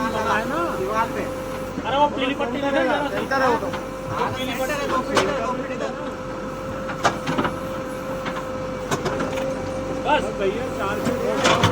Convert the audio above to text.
है ना दीवार पे। अरे वो पीली पट्टी लगेगा सेंटर है वो तो पीली पट्टी बस भैया 4 फीट